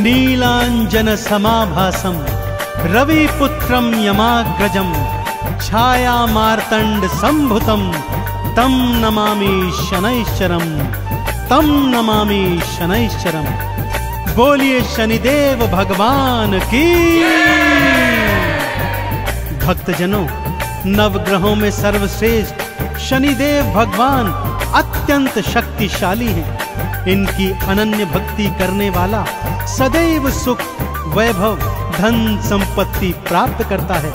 नीलांजन समाभासम रविपुत्रम यमाग्रजम छाया मार्तंड संभुतम तम नमामि शनैश्चरम, तम नमामि शनैश्चरम। बोलिए शनिदेव भगवान की। भक्तजनों, नवग्रहों में सर्वश्रेष्ठ शनिदेव भगवान अत्यंत शक्तिशाली हैं। इनकी अनन्य भक्ति करने वाला सदैव सुख, वैभव, धन संपत्ति प्राप्त करता है।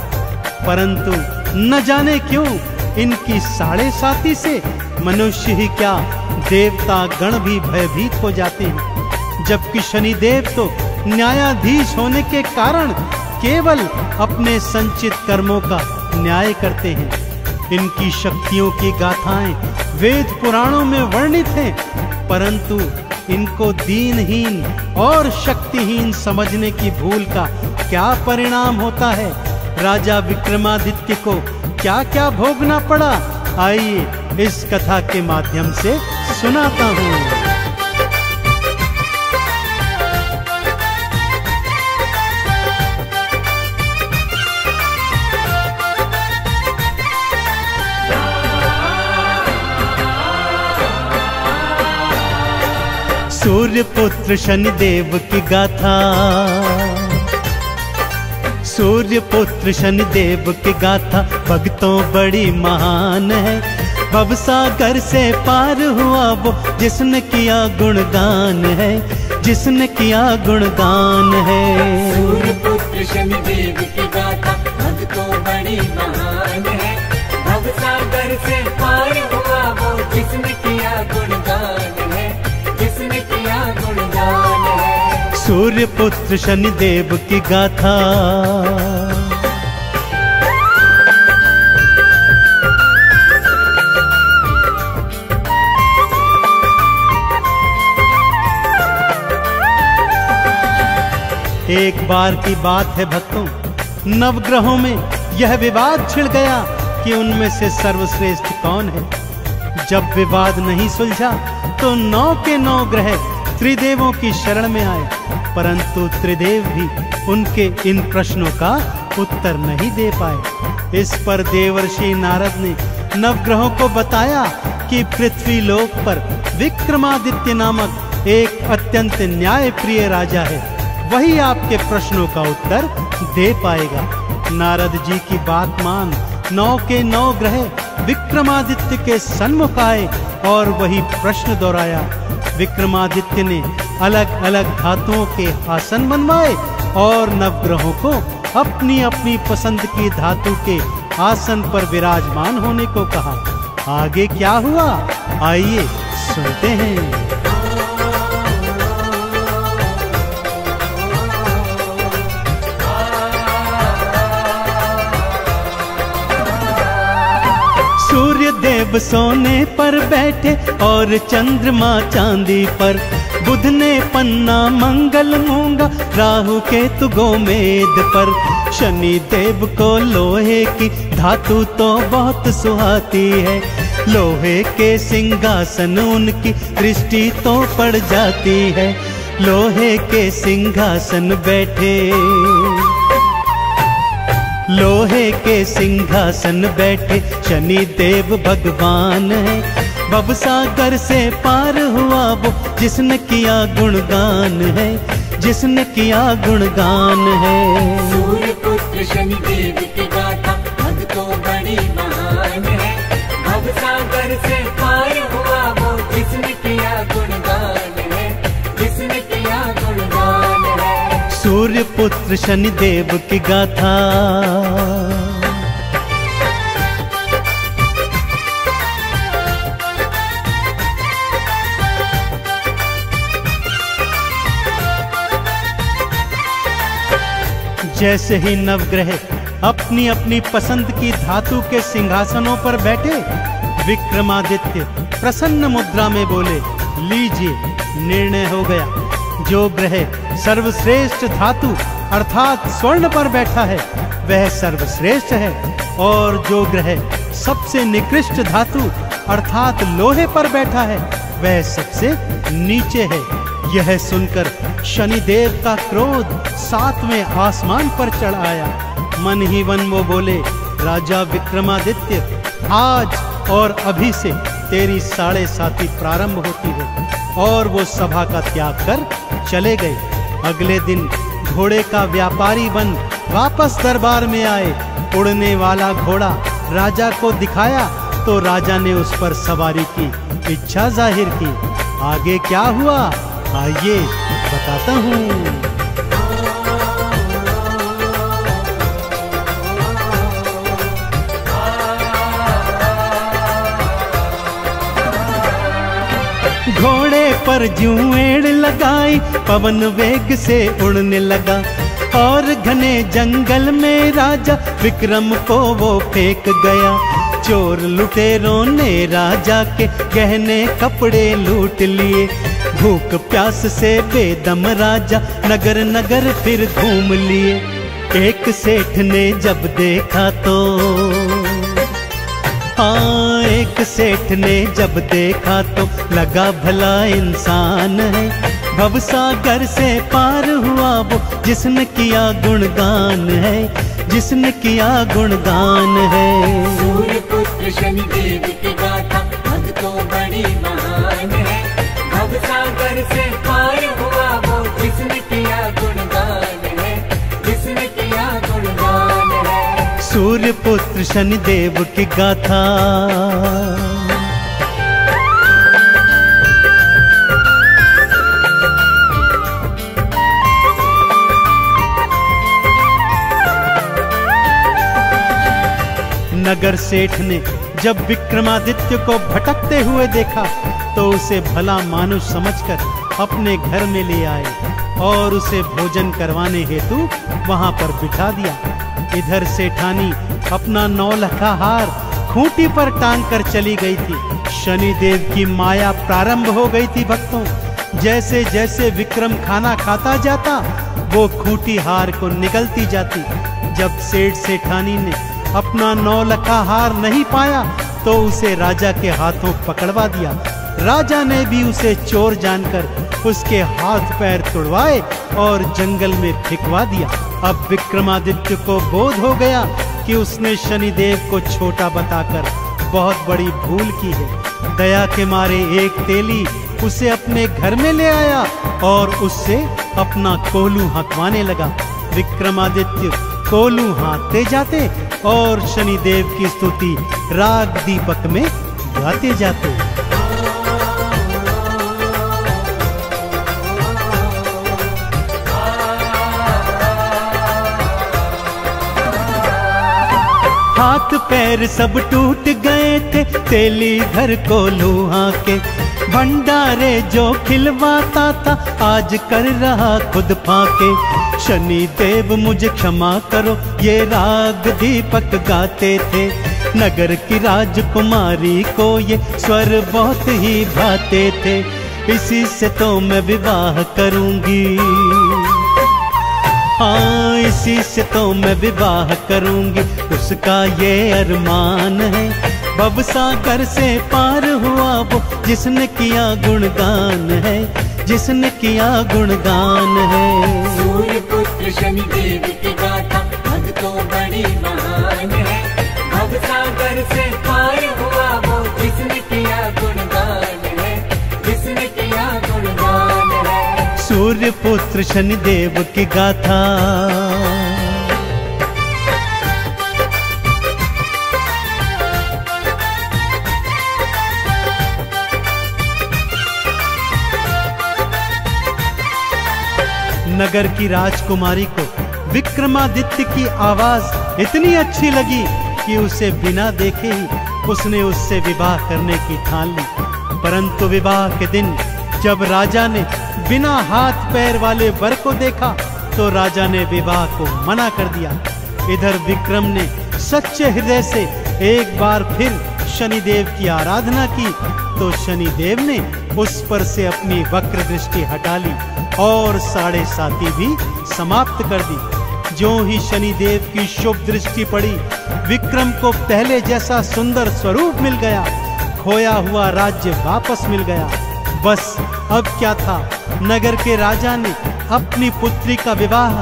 परंतु न जाने क्यों इनकी साढ़े साती से मनुष्य ही क्या, देवता गण भी भयभीत हो जाते हैं। जबकि शनिदेव तो न्यायाधीश होने के कारण केवल अपने संचित कर्मों का न्याय करते हैं। इनकी शक्तियों की गाथाएं वेद पुराणों में वर्णित हैं, परंतु इनको दीनहीन और शक्तिहीन समझने की भूल का क्या परिणाम होता है, राजा विक्रमादित्य को क्या क्या भोगना पड़ा, आइए इस कथा के माध्यम से सुनाता हूँ। सूर्य पुत्र शनिदेव की गाथा, सूर्य पुत्र शनिदेव की गाथा भक्तों बड़ी महान है। भवसागर से पार हुआ वो जिसने किया गुणगान है, जिसने किया गुणगान है। सूर्य पुत्र शनिदेव की गाथा भक्तों बड़ी महान है। भवसागर से पार हुआ वो जिसने किया गुणगान है, जिसने किया गुणगान है। सूर्य पुत्र शनिदेव की गाथा। एक बार की बात है भक्तों, नवग्रहों में यह विवाद छिड़ गया कि उनमें से सर्वश्रेष्ठ कौन है। जब विवाद नहीं सुलझा तो 9 के 9 ग्रह त्रिदेवों की शरण में आए, परंतु त्रिदेव भी उनके इन प्रश्नों का उत्तर नहीं दे पाए। इस पर देवर्षि नारद ने नवग्रहों को बताया कि पृथ्वी लोक पर विक्रमादित्य नामक एक अत्यंत न्यायप्रिय राजा है, वही आपके प्रश्नों का उत्तर दे पाएगा। नारद जी की बात मान 9 के 9 ग्रह विक्रमादित्य के सन्मुख आए और वही प्रश्न दोहराया। विक्रमादित्य ने अलग अलग धातुओं के आसन बनवाए और नवग्रहों को अपनी अपनी पसंद की धातु के आसन पर विराजमान होने को कहा। आगे क्या हुआ, आइए सुनते हैं। सूर्य देव सोने पर बैठे और चंद्रमा चांदी पर, बुध ने पन्ना मंगल मूंगा, राहु केतु गोमेद पर। शनि देव को लोहे की धातु तो बहुत सुहाती है, लोहे के सिंहासन उनकी दृष्टि तो पड़ जाती है। लोहे के सिंहासन बैठे, लोहे के सिंहासन बैठे शनि देव भगवान है। भवसागर से पार हुआ वो जिसने किया गुणगान है, जिसने किया गुणगान है। सूर्य पुत्र शनिदेव की गाथा भक्तों बड़ी महान है। भवसागर से पार हुआ वो जिसने किया गुणगान है, जिसने किया गुणगान है। सूर्य पुत्र शनिदेव की गाथा। जैसे ही नवग्रह अपनी अपनी पसंद की धातु के सिंहासनों पर बैठे, विक्रमादित्य प्रसन्न मुद्रा में बोले, लीजिए निर्णय हो गया। जो ग्रह सर्वश्रेष्ठ धातु अर्थात स्वर्ण पर बैठा है वह सर्वश्रेष्ठ है, और जो ग्रह सबसे निकृष्ट धातु अर्थात लोहे पर बैठा है वह सबसे नीचे है। यह सुनकर शनिदेव का क्रोध 7वें आसमान पर चढ़ आया। मन ही मन वो बोले, राजा विक्रमादित्य, आज और अभी से तेरी 7.5 प्रारंभ होती है। और वो सभा का त्याग कर चले गए। अगले दिन घोड़े का व्यापारी बन वापस दरबार में आए। उड़ने वाला घोड़ा राजा को दिखाया तो राजा ने उस पर सवारी की इच्छा जाहिर की। आगे क्या हुआ, आइए बताता हूँ। घोड़े पर ज्यों एड़ लगाई, पवन वेग से उड़ने लगा और घने जंगल में राजा विक्रम को वो फेंक गया। चोर लुटेरों ने राजा के गहने कपड़े लूट लिए। भूख प्यास से बेदम राजा नगर नगर फिर घूम लिए। एक सेठ ने जब देखा तो हाँ, एक सेठ ने जब देखा तो लगा भला इंसान है। भवसागर से पार हुआ वो जिसने किया गुणगान है, जिसने किया गुणगान है। सूर्य पुत्र शनिदेव की गाथा भक्तों बड़ी महान है। भवसागर से पार हुआ वो जिसने किया गुणगान है, जिसने किया गुणगान है। सूर्य पुत्र शनिदेव की गाथा। नगर सेठ ने जब विक्रमादित्य को भटकते हुए देखा तो उसे भला मानुष समझकर अपने घर में ले आए और उसे भोजन करवाने हेतु वहां पर बिठा दिया। इधर सेठानी अपना 9 लखा हार खूंटी पर टांग कर चली गई थी। शनिदेव की माया प्रारंभ हो गई थी भक्तों। जैसे जैसे विक्रम खाना खाता जाता वो खूंटी हार को निगलती जाती। जब सेठ सेठानी ने अपना 9 लखा हार नहीं पाया तो उसे राजा के हाथों पकड़वा दिया। राजा ने भी उसे चोर जानकर उसके हाथ पैर तुड़वाए और जंगल में फेंकवा दिया। अब विक्रमादित्य को बोध हो गया कि उसने शनिदेव को छोटा बताकर बहुत बड़ी भूल की है। दया के मारे एक तेली उसे अपने घर में ले आया और उससे अपना कोलू हंकवाने लगा। विक्रमादित्य कोलू हाँकते जाते और शनिदेव की स्तुति राग दीपक में गाते जाते। हाथ पैर सब टूट गए थे तेली घर कोलू हाँके। भंडारे जो खिलवाता था आज कर रहा खुद फाके। शनिदेव मुझे क्षमा करो ये राग दीपक गाते थे। नगर की राजकुमारी को ये स्वर बहुत ही भाते थे। इसी से तो मैं विवाह करूंगी, हाँ इसी से तो मैं विवाह करूंगी। उसका ये अरमान है। भवसागर से पार हुआ वो जिसने किया गुणगान है, जिसने किया गुणगान है। सूर्य पुत्र शनिदेव की गाथा भक्तों बड़ी महान है। भवसागर से पार हुआ वो जिसने किया गुणगान है, जिसने किया गुणगान है। सूर्य पुत्र शनिदेव की गाथा। नगर की राजकुमारी को विक्रमादित्य की आवाज इतनी अच्छी लगी कि उसे बिना देखे ही उसने उससे विवाह करने की ठान ली। परंतु विवाह के दिन जब राजा ने बिना हाथ पैर वाले वर को देखा तो राजा ने विवाह को मना कर दिया। इधर विक्रम ने सच्चे हृदय से एक बार फिर शनिदेव की आराधना की तो शनिदेव ने उस पर से अपनी वक्र दृष्टि हटा ली और 7.5 भी समाप्त कर दी। जो ही शनिदेव की शुभ दृष्टि पड़ी विक्रम को पहले जैसा सुंदर स्वरूप मिल गया। खोया हुआ राज्य वापस मिल गया। बस अब क्या था, नगर के राजा ने अपनी पुत्री का विवाह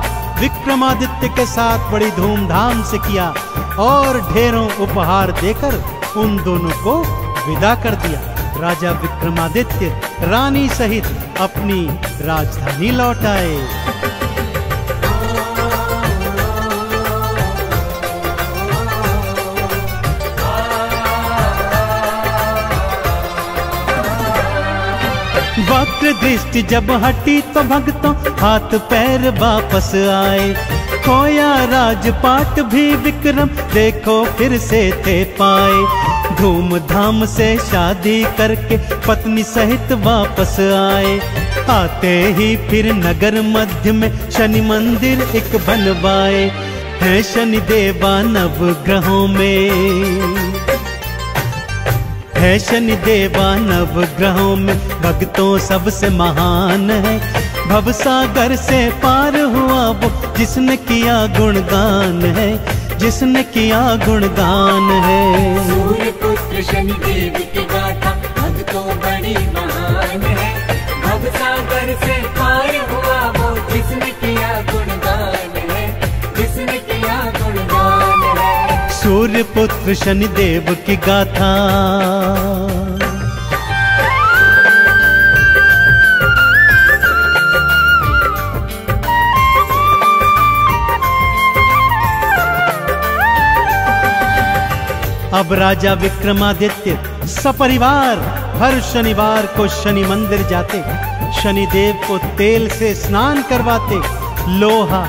विक्रमादित्य के साथ बड़ी धूमधाम से किया और ढेरों उपहार देकर उन दोनों को विदा कर दिया। राजा विक्रमादित्य रानी सहित अपनी राजधानी लौट आए। वक्र दृष्टि जब हटी तो भक्तों हाथ पैर वापस आए। खोया राजपाट भी विक्रम देखो फिर से थे पाए। धूमधाम से शादी करके पत्नी सहित वापस आए। आते ही फिर नगर मध्य में शनि मंदिर एक बनवाए। है शनि देवा नवग्रहों में, है शनि देवा नवग्रहों में भक्तों सबसे महान है। भवसागर से पार हुआ वो जिसने किया गुणगान है, जिसने किया गुणगान है। सूर्य पुत्र शनि देव की गाथा भक्तों बड़ी महान है। भवसागर से पार हुआ वो जिसने किया गुणगान है, जिसने किया गुणगान है। सूर्य पुत्र शनि देव की गाथा। अब राजा विक्रमादित्य सपरिवार हर शनिवार को शनि मंदिर जाते, शनि देव को तेल से स्नान करवाते, लोहा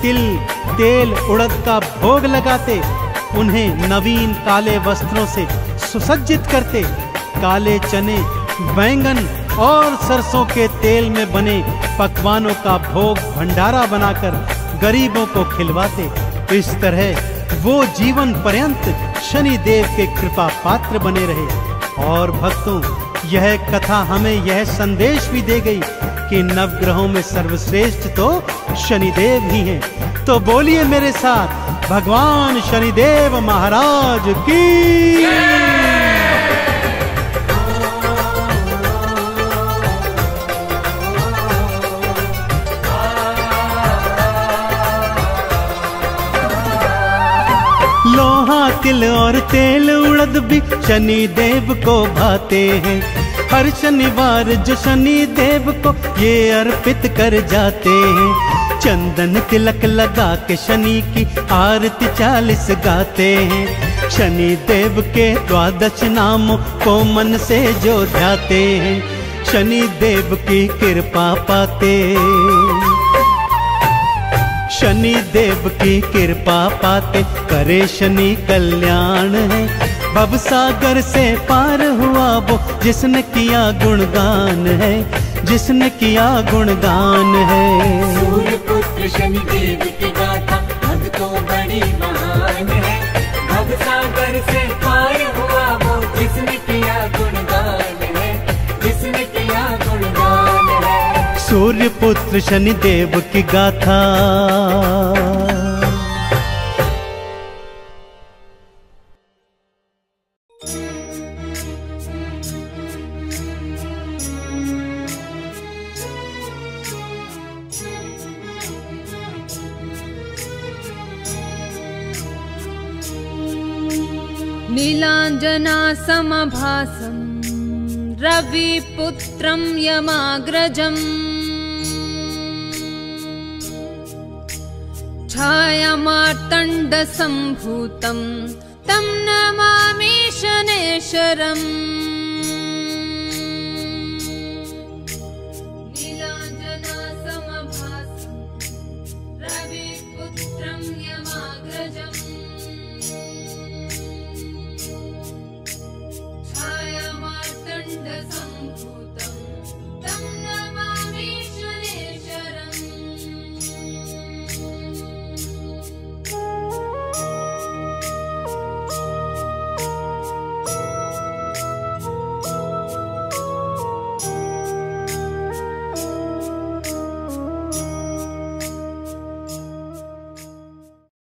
तिल तेल उड़द का भोग लगाते, उन्हें नवीन काले वस्त्रों से सुसज्जित करते, काले चने बैंगन और सरसों के तेल में बने पकवानों का भोग भंडारा बनाकर गरीबों को खिलवाते। इस तरह वो जीवन पर्यंत शनि देव के कृपा पात्र बने रहे। और भक्तों, यह कथा हमें यह संदेश भी दे गई कि नवग्रहों में सर्वश्रेष्ठ तो शनिदेव ही हैं। तो बोलिए मेरे साथ, भगवान शनिदेव महाराज की। लोहा तिल और तेल उड़द भी शनि देव को भाते हैं। हर शनिवार जो शनि देव को ये अर्पित कर जाते हैं। चंदन तिलक लगा के शनि की आरती 40 गाते हैं। शनि देव के 12 नामों को मन से जो ध्याते हैं, शनि देव की कृपा पाते, शनि देव की कृपा पाते करे शनि कल्याण है। भवसागर से पार हुआ वो जिसने किया गुणगान है, जिसने किया गुणगान है। सूर्य पुत्र शनि देव की गाथा भक्तों बड़ी महान है। भवसागर से पार हुआ वो जिसने किया गुणगान है, जिसने किया गुणगान है। सूर्य पुत्र शनि देव की गाथा। नीलाञ्जना समभासं रविपुत्रं यमाग्रजम् छायामार्तण्डसम्भूतं तं नमामि शनेश्वरम्।